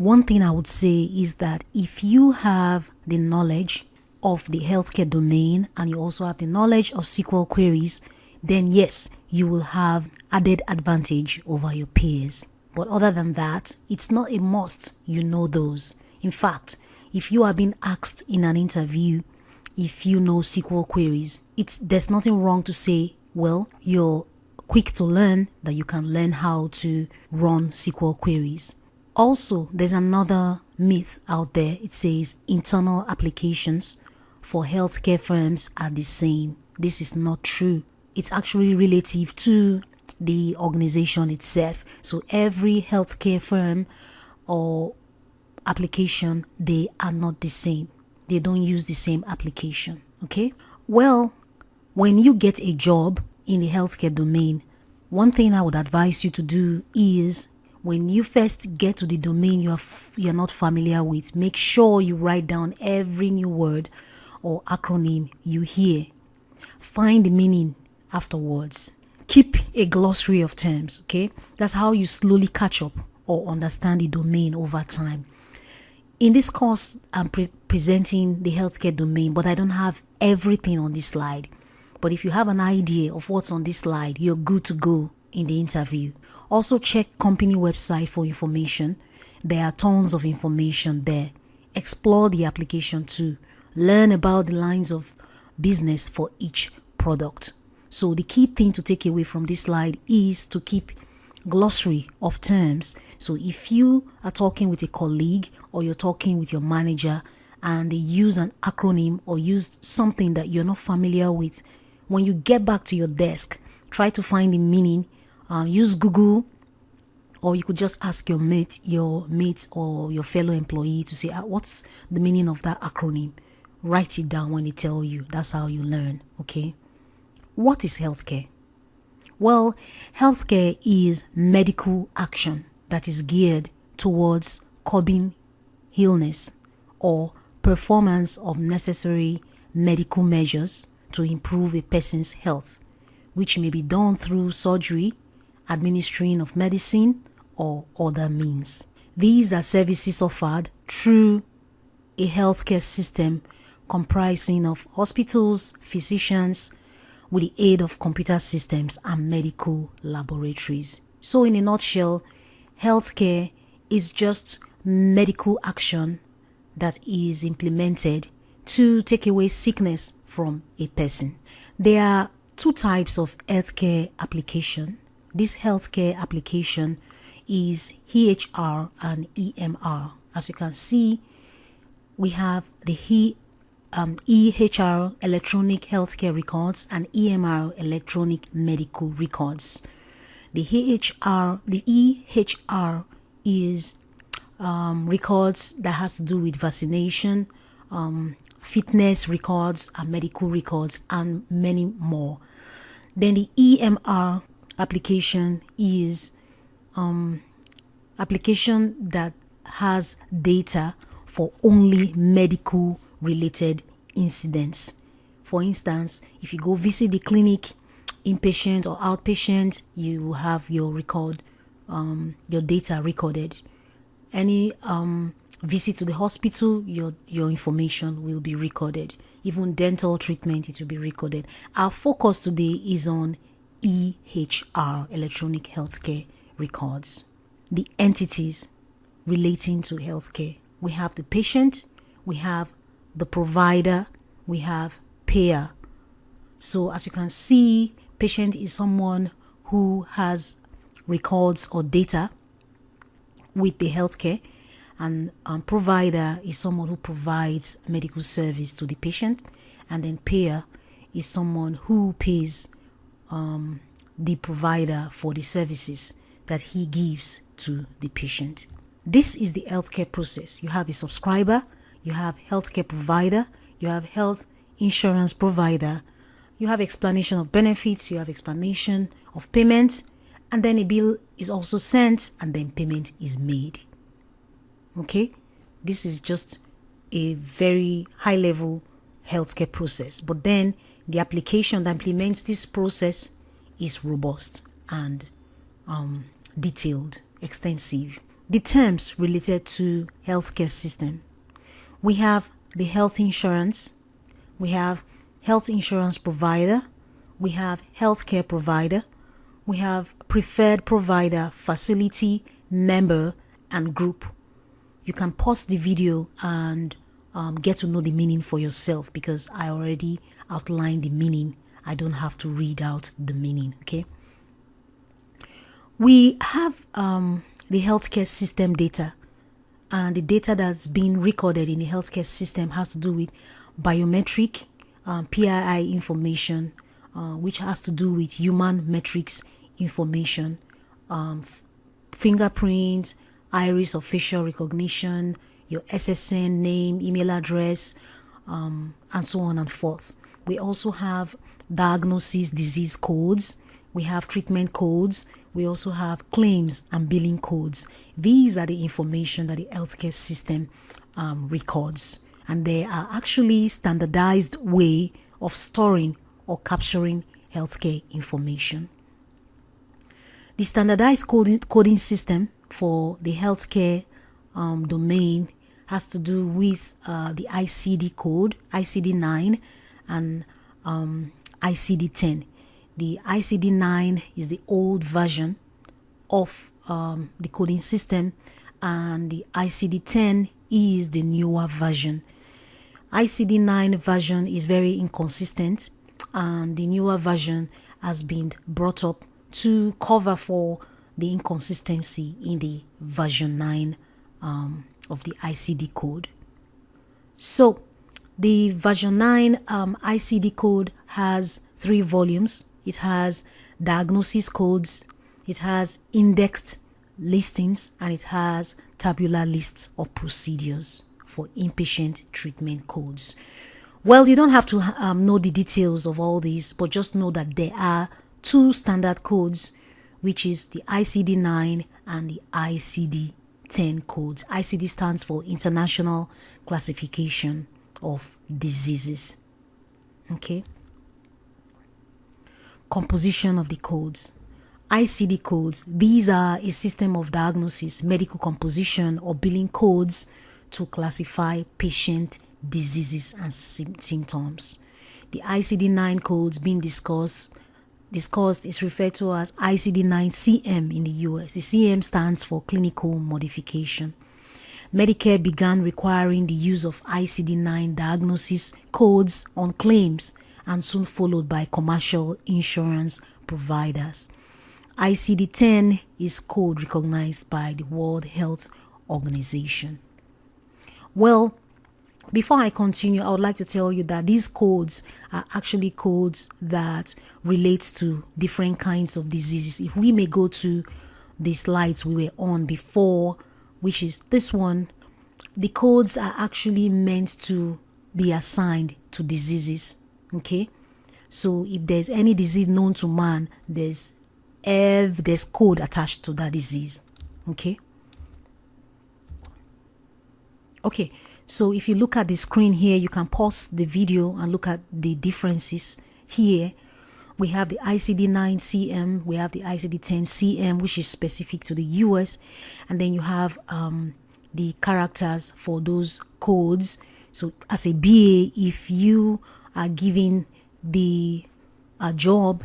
One thing I would say is that if you have the knowledge of the healthcare domain and you also have the knowledge of SQL queries, then yes, you will have added advantage over your peers. But other than that, it's not a must you know those. In fact, if you are being asked in an interview if you know SQL queries, there's nothing wrong to say, well, you're quick to learn, that you can learn how to run SQL queries. Also, there's another myth out there. It says internal applications for healthcare firms are the same. This is not true. It's actually relative to the organization itself. So every healthcare firm or application, they are not the same. They don't use the same application. Okay? Well, when you get a job in the healthcare domain, one thing I would advise you to do is when you first get to the domain you're not familiar with, make sure you write down every new word or acronym you hear. Find the meaning afterwards. Keep a glossary of terms, okay? That's how you slowly catch up or understand the domain over time. In this course, I'm presenting the healthcare domain, but I don't have everything on this slide. But if you have an idea of what's on this slide, you're good to go in the interview. Also check company website for information. There are tons of information there. Explore the application too. Learn about the lines of business for each product. So the key thing to take away from this slide is to keep glossary of terms. So if you are talking with a colleague or you're talking with your manager and they use an acronym or use something that you're not familiar with, when you get back to your desk, try to find the meaning. Use Google, or you could just ask your mate or your fellow employee to say, what's the meaning of that acronym? Write it down when they tell you. That's how you learn, okay? What is healthcare? Well, healthcare is medical action that is geared towards curbing illness or performance of necessary medical measures to improve a person's health, which may be done through surgery, administering of medicine, or other means. These are services offered through a healthcare system comprising of hospitals, physicians, with the aid of computer systems and medical laboratories. So in a nutshell, healthcare is just medical action that is implemented to take away sickness from a person. There are two types of healthcare application. This healthcare application is EHR and EMR. As you can see, we have the EHR, electronic healthcare records, and EMR, electronic medical records. The EHR is records that has to do with vaccination, fitness records, and medical records, and many more. Then the EMR application is application that has data for only medical related incidents. For instance, if you go visit the clinic, inpatient or outpatient, you will have your record, your data recorded. Any visit to the hospital, your information will be recorded. Even dental treatment, it will be recorded. Our focus today is on EHR, electronic healthcare records. The entities relating to healthcare. We have the patient, we have the provider, we have payer. So as you can see, patient is someone who has records or data with the healthcare, and provider is someone who provides medical service to the patient, and then payer is someone who pays the provider for the services that he gives to the patient. This is the healthcare process. You have a subscriber, you have healthcare provider, you have health insurance provider, you have explanation of benefits, you have explanation of payment, and then a bill is also sent, and then payment is made. Okay, this is just a very high level healthcare process, but then the application that implements this process is robust and detailed, extensive. The terms related to healthcare system. We have the health insurance, we have health insurance provider, we have healthcare provider, we have preferred provider, facility, member, and group. You can pause the video and get to know the meaning for yourself, because I already outlined the meaning. I don't have to read out the meaning, okay? We have the healthcare system data, and the data that's being recorded in the healthcare system has to do with biometric PII information, which has to do with human metrics information, fingerprint, iris or facial recognition, your SSN name, email address, and so on and forth. We also have diagnosis disease codes, we have treatment codes, we also have claims and billing codes. These are the information that the healthcare system records, and they are actually standardized way of storing or capturing healthcare information. The standardized coding system for the healthcare domain has to do with the ICD code, ICD-9 and ICD-10. The ICD-9 is the old version of the coding system, and the ICD-10 is the newer version. ICD-9 version is very inconsistent, and the newer version has been brought up to cover for the inconsistency in the version 9 of the ICD code. So the version 9 ICD code has 3 volumes. It has diagnosis codes, it has indexed listings, and it has tabular lists of procedures for inpatient treatment codes. Well, you don't have to know the details of all these, but just know that there are 2 standard codes, which is the ICD-9 and the ICD-10 codes. ICD stands for International Classification of Diseases. Okay. Composition of the codes. ICD codes, these are a system of diagnosis, medical composition, or billing codes to classify patient diseases and symptoms. The ICD-9 codes being discussed is referred to as ICD-9-CM in the US. The CM stands for clinical modification. Medicare began requiring the use of ICD-9 diagnosis codes on claims, and soon followed by commercial insurance providers. ICD-10 is code recognized by the World Health Organization. Well, before I continue, I would like to tell you that these codes are actually codes that relate to different kinds of diseases. If we may go to the slides we were on before, which is this one, the codes are actually meant to be assigned to diseases. Okay, so if there's any disease known to man, there's code attached to that disease. Okay, so if you look at the screen here, you can pause the video and look at the differences. Here we have the ICD-9-CM, we have the ICD-10-CM, which is specific to the US, and then you have the characters for those codes. So as a BA, if you are given the job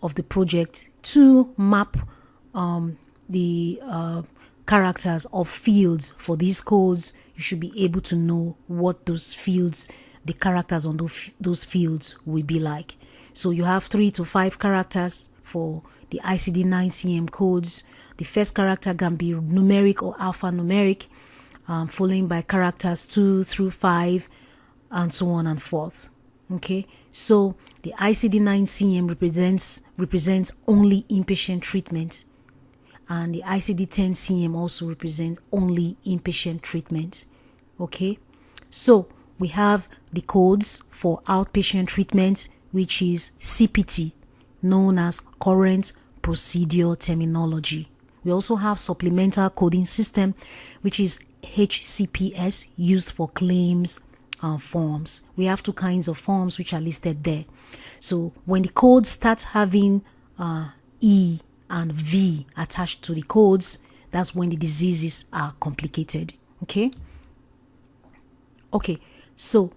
of the project to map the characters of fields for these codes, you should be able to know what those fields, the characters on those fields will be like. So you have 3 to 5 characters for the ICD-9-CM codes. The first character can be numeric or alphanumeric, following by characters 2 through 5, and so on and forth. Okay, so the ICD-9-CM represents only inpatient treatment, and the ICD-10-CM also represents only inpatient treatment. Okay, so we have the codes for outpatient treatment, which is CPT, known as current procedure terminology. We also have supplemental coding system, which is HCPS, used for claims forms. We have 2 kinds of forms which are listed there. So when the codes start having E and V attached to the codes, That's when the diseases are complicated. Okay. So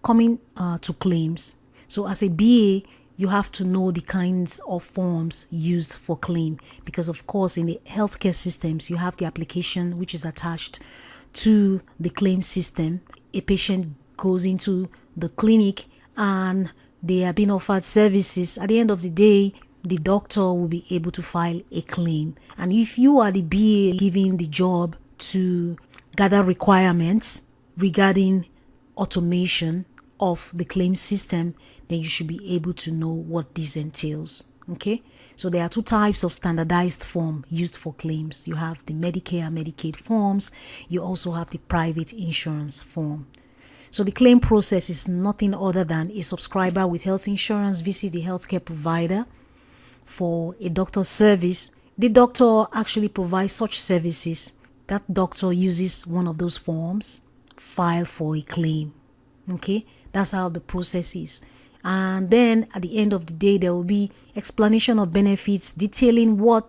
coming to claims. So as a BA, you have to know the kinds of forms used for claim, because of course in the healthcare systems you have the application which is attached to the claim system. A patient goes into the clinic and they are being offered services. At the end of the day, the doctor will be able to file a claim. And if you are the BA given the job to gather requirements regarding automation of the claim system, then you should be able to know what this entails. Okay, so there are two types of standardized form used for claims. You have the Medicare and Medicaid forms. You also have the private insurance form. So the claim process is nothing other than a subscriber with health insurance visit the healthcare provider for a doctor's service. The doctor actually provides such services. That doctor uses one of those forms, file for a claim. Okay, that's how the process is. And then at the end of the day, there will be explanation of benefits detailing what